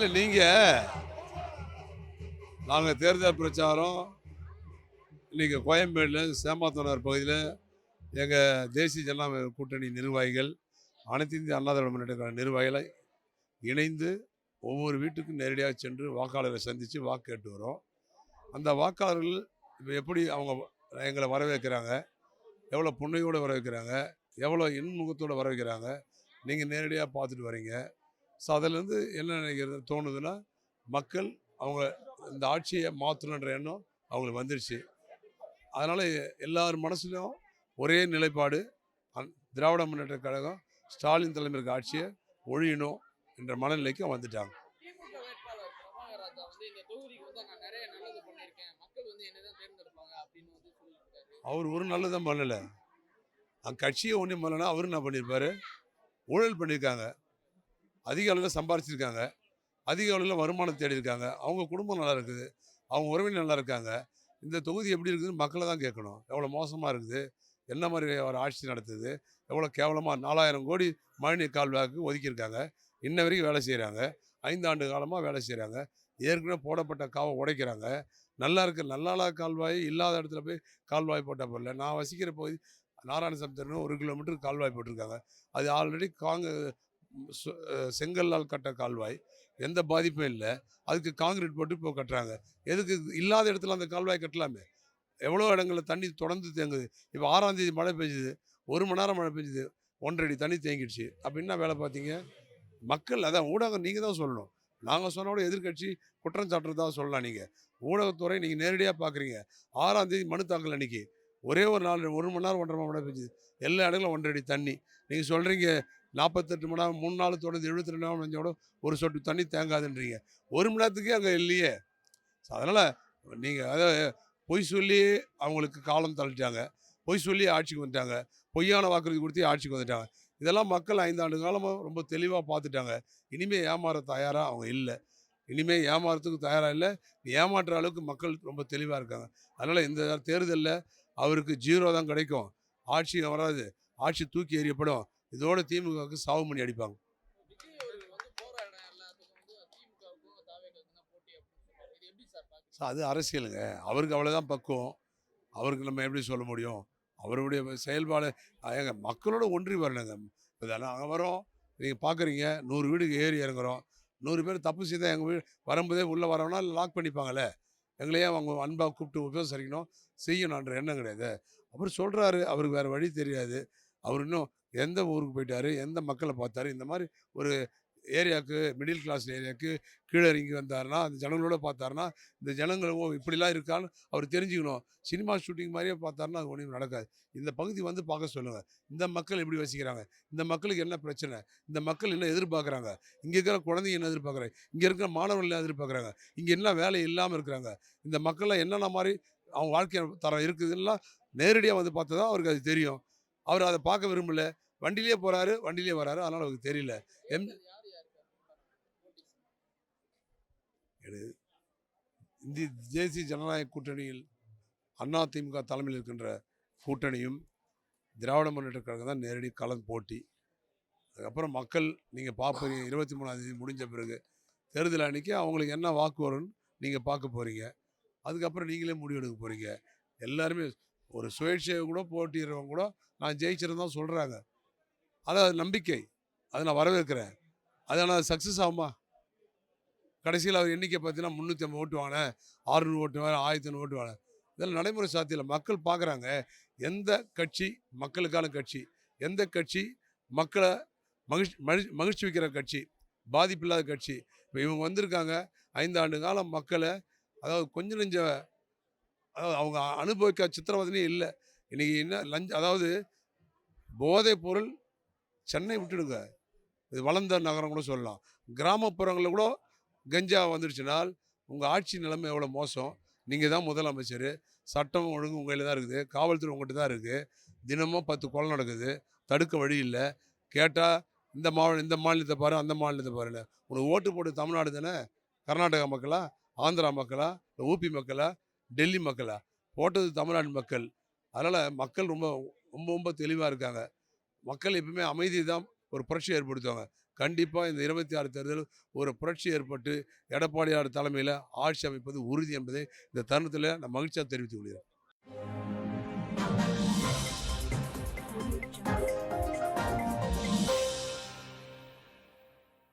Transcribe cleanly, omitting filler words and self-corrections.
இல்லை நாங்கள் தேர்தல் பிரச்சாரம் இன்னைக்கு கோயம்பேடில் சேமாத்தோனார் பகுதியில் எங்கள் தேசிய ஜனநாயக கூட்டணி நிர்வாகிகள் அனைத்து இந்திய அண்ணா திராவிட முன்னேற்ற கழக நிர்வாகிகளை இணைந்து ஒவ்வொரு வீட்டுக்கும் நேரடியாக சென்று வாக்காளரை சந்தித்து வாக்கு கேட்டு வரோம். அந்த வாக்காளர்கள் இப்போ எப்படி அவங்க எங்களை வரவேற்கிறாங்க, எவ்வளோ புண்ணையோடு வரவேற்கிறாங்க, எவ்வளோ இன்முகத்தோடு வரவேற்கிறாங்க, நீங்கள் நேரடியாக பார்த்துட்டு வரீங்க. ஸோ அதிலேருந்து என்ன நினைக்கிறது தோணுதுன்னா, மக்கள் அவங்க இந்த ஆட்சியை மாற்றணுன்ற எண்ணம் அவங்களுக்கு வந்துடுச்சு. அதனால் எல்லார் மனசுலையும் ஒரே நிலைப்பாடு, திராவிட முன்னேற்ற கழகம் ஸ்டாலின் தலைமைக்கு ஆட்சியை ஒழியணும் என்ற மனநிலைக்கு வந்துட்டாங்க. அவர் ஒரு நல்லதும் பண்ணலை, கட்சியை ஒன்றும் பண்ணலைன்னா அவரு என்ன பண்ணியிருப்பாரு? ஊழல் பண்ணியிருக்காங்க, அதிக அளவில் சம்பாரிச்சிருக்காங்க, அதிக அளவில் வருமானம் தேடி இருக்காங்க, அவங்க குடும்பம் நல்லா இருக்குது, அவங்க உறவினர் நல்லா இருக்காங்க. இந்த தொகுதி எப்படி இருக்குதுன்னு மக்களை தான் கேட்கணும். எவ்வளோ மோசமாக இருக்குது, என்ன மாதிரி அவர் ஆட்சி நடத்துது, எவ்வளோ கேவலமாக 4000 கோடி மழைநீர் கால்வாய்க்கு ஒதுக்கியிருக்காங்க, இன்ன வரைக்கும் வேலை செய்கிறாங்க, 5 ஆண்டு காலமாக வேலை செய்கிறாங்க, ஏற்கனவே போடப்பட்ட காவை உடைக்கிறாங்க. நல்லா இருக்க நல்லா கால்வாய் இல்லாத இடத்துல போய் கால்வாய் போட்டால் போடல. நான் வசிக்கிற பகுதி நாராயணசாமி தெருன்னு 1 கிலோமீட்டர் கால்வாய் போட்டிருக்காங்க. அது ஆல்ரெடி செங்கல்லால் கட்ட கால்வாய், எந்த பாதிப்பும் இல்லை. அதுக்கு காங்கிரீட் போட்டு இப்போ கட்டுறாங்க. எதுக்கு? இல்லாத இடத்துல அந்த கால்வாய் கட்டலாமே. எவ்வளோ இடங்களில் தண்ணி தொடர்ந்து தேங்குது. இப்போ 6ஆம் தேதி மழை பெஞ்சுது, 1 மணி நேரம் மழை பெஞ்சுது, 1.5 அடி தண்ணி தேங்கிடுச்சு. அப்போ என்ன வேலை பார்த்தீங்க? மக்கள் அதான் ஊடகம் நீங்கள் தான் சொல்லணும். நாங்கள் சொன்னோட எதிர்கட்சி குற்றம் சாட்டுறதா சொல்லலாம். நீங்கள் ஊடகத்துறை நீங்கள் நேரடியாக பார்க்குறீங்க. 6ஆம் தேதி மனு தாக்கல் அன்றைக்கி ஒரே ஒரு நாள் 1 மணி நேரம் 1.5 மழை பெஞ்சுது, எல்லா இடங்களும் 1.5 அடி தண்ணி. நீங்கள் சொல்கிறீங்க 48 மணி நேரம் 3 நாள் தொடர்ந்து 72 நேரம் பெஞ்சோட ஒரு சொட்டு தண்ணி தேங்காதுன்றீங்க. 1 மணி நேரத்துக்கே அங்கே இல்லையே. அதனால் நீங்கள் அதை பொய் சொல்லி அவங்களுக்கு காலம் தள்ளிட்டாங்க, பொய் சொல்லி ஆட்சிக்கு வந்துட்டாங்க, பொய்யான வாக்குறுதி கொடுத்து ஆட்சிக்கு வந்துட்டாங்க. இதெல்லாம் மக்கள் 5 ஆண்டு காலமாக ரொம்ப தெளிவாக பார்த்துட்டாங்க. இனிமேல் ஏமாற தயாராக அவங்க இல்லை, இனிமேல் ஏமாறத்துக்கு தயாராக இல்லை. ஏமாற்றுற அளவுக்கு மக்கள் ரொம்ப தெளிவாக இருக்காங்க. அதனால் இந்த தேர்தலில் அவருக்கு 0 தான் கிடைக்கும், ஆட்சி வராது, ஆட்சி தூக்கி எறியப்படும். இதோட திமுகவுக்கு சாவு மணி அடிப்பாங்க. அது அரசியலுங்க, அவருக்கு அவ்வளோதான் பக்குவம். அவருக்கு நம்ம எப்படி சொல்ல முடியும்? அவருடைய செயல்பாடு எங்க மக்களோட ஒன்றி வரணுங்க. இப்போ நாங்கள் வரோம், நீங்கள் பார்க்குறீங்க, 100 வீடுக்கு ஏறி இறங்குறோம். 100 பேர் தப்பு செய்தால் எங்கள் வீடு வரும்போதே உள்ளே வரோம்னா லாக் பண்ணிப்பாங்களே. எங்களையே அவங்க அன்பாக கூப்பிட்டு உபசரிக்கணும், செய்யணுன்ற எண்ணம் கிடையாது. அவர் சொல்கிறாரு, அவருக்கு வேறு வழி தெரியாது. அவர் இன்னும் எந்த ஊருக்கு போயிட்டார், எந்த மக்களை பார்த்தாரு, இந்த மாதிரி ஒரு ஏரியாவுக்கு, மிடில் கிளாஸ் ஏரியாவுக்கு கீழே இறங்கி வந்தாருன்னா, அந்த ஜனங்களோட பார்த்தாருன்னா, இந்த ஜனங்களும் இப்படிலாம் இருக்கான்னு அவர் தெரிஞ்சுக்கணும். சினிமா ஷூட்டிங் மாதிரியே பார்த்தாருன்னா அது ஒன்றும் நடக்காது. இந்த பகுதி வந்து பார்க்க சொல்லுங்கள். இந்த மக்கள் எப்படி வசிக்கிறாங்க, இந்த மக்களுக்கு என்ன பிரச்சனை, இந்த மக்கள் என்ன எதிர்பார்க்குறாங்க, இங்கே இருக்கிற குழந்தைங்க என்ன எதிர்பார்க்குறாங்க, இங்கே இருக்கிற மாணவர்கள் என்ன எதிர்பார்க்குறாங்க, இங்கே என்ன வேலை இல்லாமல் இருக்கிறாங்க, இந்த மக்கள்லாம் என்னென்ன மாதிரி அவங்க வாழ்க்கை தரம் இருக்குதுன்னா நேரடியாக வந்து பார்த்தா தான் அவருக்கு அது தெரியும். அவர் அதை பார்க்க விரும்பல, வண்டியிலே போகிறாரு, வண்டியிலே வராரு, அதனால் அவருக்கு தெரியல. இந்திய தேசிய ஜனநாயக கூட்டணியில் அதிமுக தலைமையில் இருக்கின்ற கூட்டணியும் திராவிட முன்னேற்ற கழகம் தான் நேரடி கலந்து போட்டி. அதுக்கப்புறம் மக்கள் நீங்கள் பார்ப்பீங்க, 23ஆம் தேதி முடிஞ்ச பிறகு தேர்தல் அன்றைக்கி அவங்களுக்கு என்ன வாக்கு வரும்னு நீங்கள் பார்க்க போகிறீங்க. அதுக்கப்புறம் நீங்களே முடிவெடுக்க போகிறீங்க. எல்லாருமே ஒரு சுயேட்சையை கூட போட்டிடுறவங்க கூட நான் ஜெயிச்சிருந்தான் சொல்கிறாங்க. அது நம்பிக்கை, அதை நான் வரவேற்கிறேன். அதனால் சக்ஸஸ் ஆகுமா? கடைசியில் அவர் எண்ணிக்கை பார்த்தீங்கன்னா 350 ஓட்டு வாங்க, 600 ஓட்டு வாங்க, 1500 ஓட்டு வாங்க. இதெல்லாம் நடைமுறை சாத்தியம். மக்கள் பார்க்குறாங்க எந்த கட்சி மக்களுக்கான கட்சி, எந்த கட்சி மக்களை மகிழ்ச்சி வைக்கிற கட்சி, பாதிப்பில்லாத கட்சி. இப்போ இவங்க வந்திருக்காங்க, 5 ஆண்டு காலம் மக்களை, அதாவது கொஞ்சம் நெஞ்ச, அதாவது அவங்க அனுபவிக்க சித்திரவதனையே இல்லை. இன்றைக்கி என்ன அதாவது போதைப் பொருள் சென்னை விட்டுடுங்க, இது வளர்ந்த நகரம் கூட சொல்லலாம், கிராமப்புறங்களில் கூட கஞ்சா வந்துடுச்சுனால் உங்கள் ஆட்சி நிலைமை எவ்வளோ மோசம். நீங்கள் தான் முதலமைச்சர், சட்டம் ஒழுங்கு உங்கள் கையில் தான் இருக்குது, காவல்துறை உங்கள்கிட்ட தான் இருக்குது. தினமும் 10 கொலை நடக்குது, தடுக்க வழி இல்லை. கேட்டால் இந்த மாநிலத்தை பாரு, அந்த மாநிலத்தை பாருங்க. உனக்கு ஓட்டு போட்டு தமிழ்நாடு தானே, கர்நாடகா மக்களா, ஆந்திரா மக்களா, ஊபி மக்களா, டெல்லி மக்களா? போட்டது தமிழ்நாடு மக்கள். அதனால் மக்கள் ரொம்ப ரொம்ப ரொம்ப தெளிவாக இருக்காங்க. மக்கள் எப்பவுமே அமைதி தான் ஒரு புரட்சி ஏற்படுத்துவாங்க. கண்டிப்பாக இந்த 26 தேர்தல் ஒரு புரட்சி ஏற்பட்டு எடப்பாடியார் தலைமையில் ஆட்சி அமைப்பது உறுதி என்பதை இந்த தருணத்தில் நான் மகிழ்ச்சியாக தெரிவித்துக் கொள்கிறேன்.